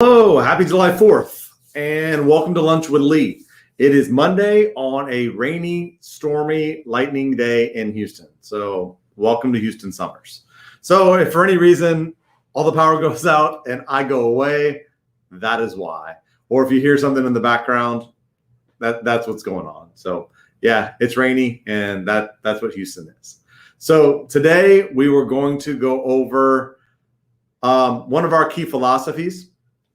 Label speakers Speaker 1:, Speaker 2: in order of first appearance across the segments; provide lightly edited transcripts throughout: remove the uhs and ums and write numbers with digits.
Speaker 1: Hello, happy July 4th, and welcome to Lunch with Lee. It is Monday on a rainy, stormy, lightning day in Houston. So welcome to Houston summers. So if for any reason all the power goes out and I go away, that is why. Or if you hear something in the background, that's what's going on. So yeah, it's rainy, and that's what Houston is. So today we were going to go over one of our key philosophies.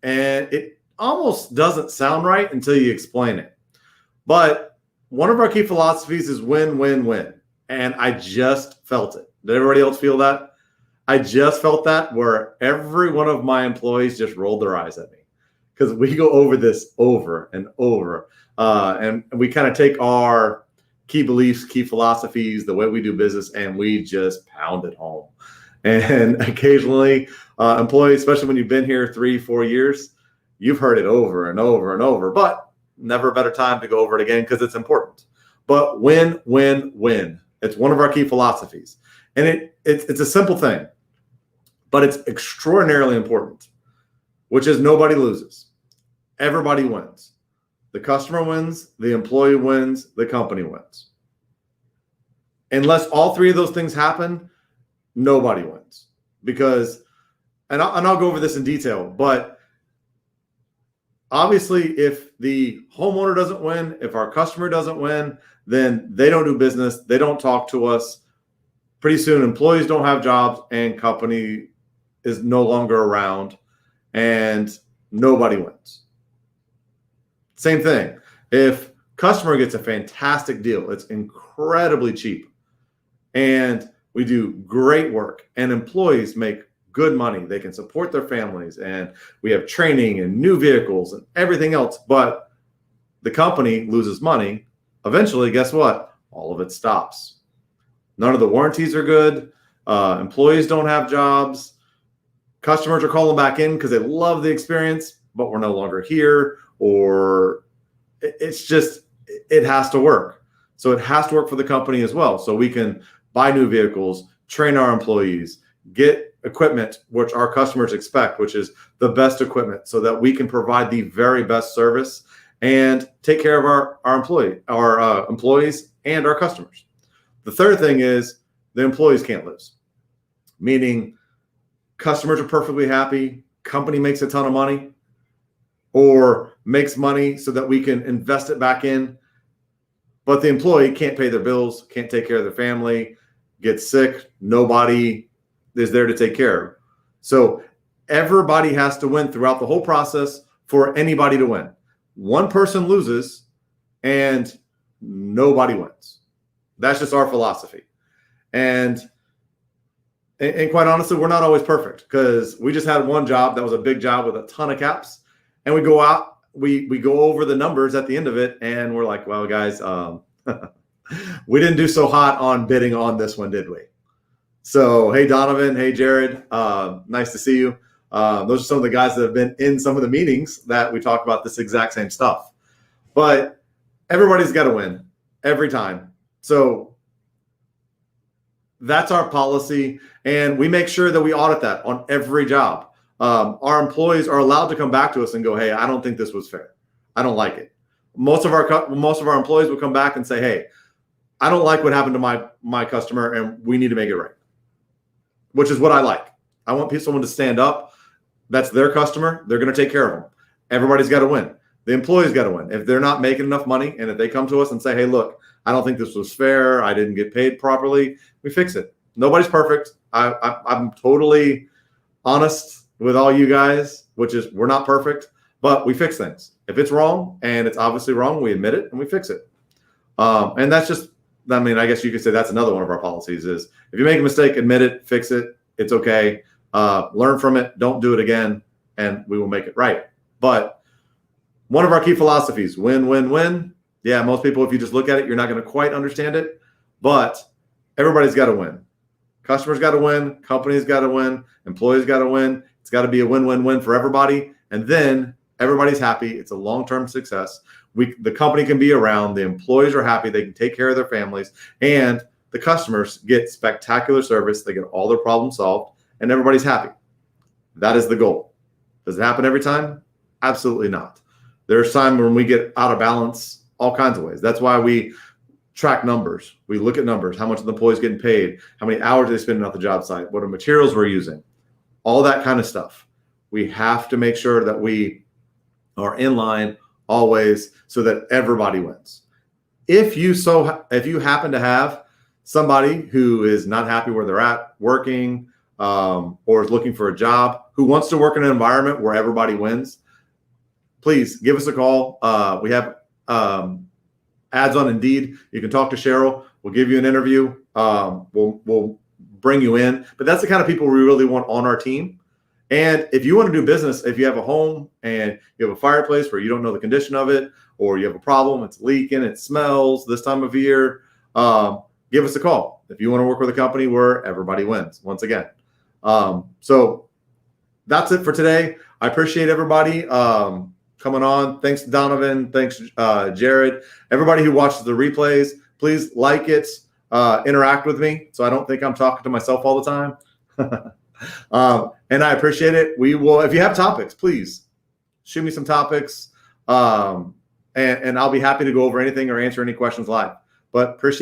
Speaker 1: And it almost doesn't sound right until you explain it. But one of our key philosophies is win, win, win. And I just felt it. Did everybody else feel that? I just felt that, where every one of my employees just rolled their eyes at me, because we go over this over and over. And we kind of take our key beliefs, key philosophies, the way we do business, and we just pound it home. And occasionally, employees, especially when you've been here 3-4 years, you've heard it over and over and over, but never a better time to go over it again because it's important. But win, win, win. It's one of our key philosophies. And it's a simple thing, but it's extraordinarily important, which is nobody loses. Everybody wins. The customer wins, the employee wins, the company wins. Unless all three of those things happen, nobody wins. Because, and I'll go over this in detail, but obviously if the homeowner doesn't win, if our customer doesn't win, then they don't do business, they don't talk to us. Pretty soon employees don't have jobs and company is no longer around, and nobody wins. Same thing. If customer gets a fantastic deal, it's incredibly cheap, and we do great work, and employees make good money. They can support their families, and we have training and new vehicles and everything else. But the company loses money. Eventually, guess what? All of it stops. None of the warranties are good. Employees don't have jobs. Customers are calling back in because they love the experience, but we're no longer here. Or it's just, it has to work. So it has to work for the company as well. So we can buy new vehicles, train our employees, get equipment, which our customers expect, which is the best equipment, so that we can provide the very best service and take care of our employees and our customers. The third thing is the employees can't lose, meaning customers are perfectly happy, company makes a ton of money or makes money so that we can invest it back in, but the employee can't pay their bills, can't take care of their family, gets sick, nobody is there to take care of. So everybody has to win throughout the whole process for anybody to win. One person loses and nobody wins. That's just our philosophy. And quite honestly, we're not always perfect, because we just had one job that was a big job with a ton of caps, and we go out, we go over the numbers at the end of it, and we're like, well, guys, we didn't do so hot on bidding on this one, did we? So, hey, Donovan, hey, Jared, nice to see you. Those are some of the guys that have been in some of the meetings that we talk about this exact same stuff. But everybody's got to win every time. So that's our policy, and we make sure that we audit that on every job. Our employees are allowed to come back to us and go, hey, I don't think this was fair. I don't like it. Most of our employees will come back and say, hey, I don't like what happened to my customer, and we need to make it right, which is what I like. I want someone to stand up. That's their customer. They're going to take care of them. Everybody's got to win. The employee's got to win. If they're not making enough money, and if they come to us and say, hey, look, I don't think this was fair, I didn't get paid properly, we fix it. Nobody's perfect. I'm totally honest with all you guys, which is we're not perfect, but we fix things. If it's wrong, and it's obviously wrong, we admit it and we fix it. And that's just, I mean, I guess you could say that's another one of our policies is if you make a mistake, admit it, fix it. It's okay. Learn from it. Don't do it again, and we will make it right. But one of our key philosophies, win, win, win. Yeah, most people, if you just look at it, you're not going to quite understand it, but everybody's got to win. Customers got to win. Companies got to win. Employees got to win. It's got to be a win-win-win for everybody. And then everybody's happy. It's a long-term success. The company can be around. The employees are happy. They can take care of their families. And the customers get spectacular service. They get all their problems solved. And everybody's happy. That is the goal. Does it happen every time? Absolutely not. There's times when we get out of balance all kinds of ways. That's why we track numbers. We look at numbers, how much the employee's getting paid, how many hours they spend at the job site, what are materials we're using, all that kind of stuff. We have to make sure that we are in line always so that everybody wins. If you happen to have somebody who is not happy where they're at working, or is looking for a job, who wants to work in an environment where everybody wins, please give us a call. We have ads on Indeed. You can talk to Cheryl. We'll give you an interview. We'll bring you in. But that's the kind of people we really want on our team. And if you want to do business, if you have a home and you have a fireplace where you don't know the condition of it, or you have a problem, it's leaking, it smells this time of year, give us a call. If you want to work with a company where everybody wins, once again. So that's it for today. I appreciate everybody coming on. Thanks, Donovan. Thanks, Jared. Everybody who watches the replays, please like it, interact with me so I don't think I'm talking to myself all the time. And I appreciate it. We will, if you have topics, please shoot me some topics, and I'll be happy to go over anything or answer any questions live. But appreciate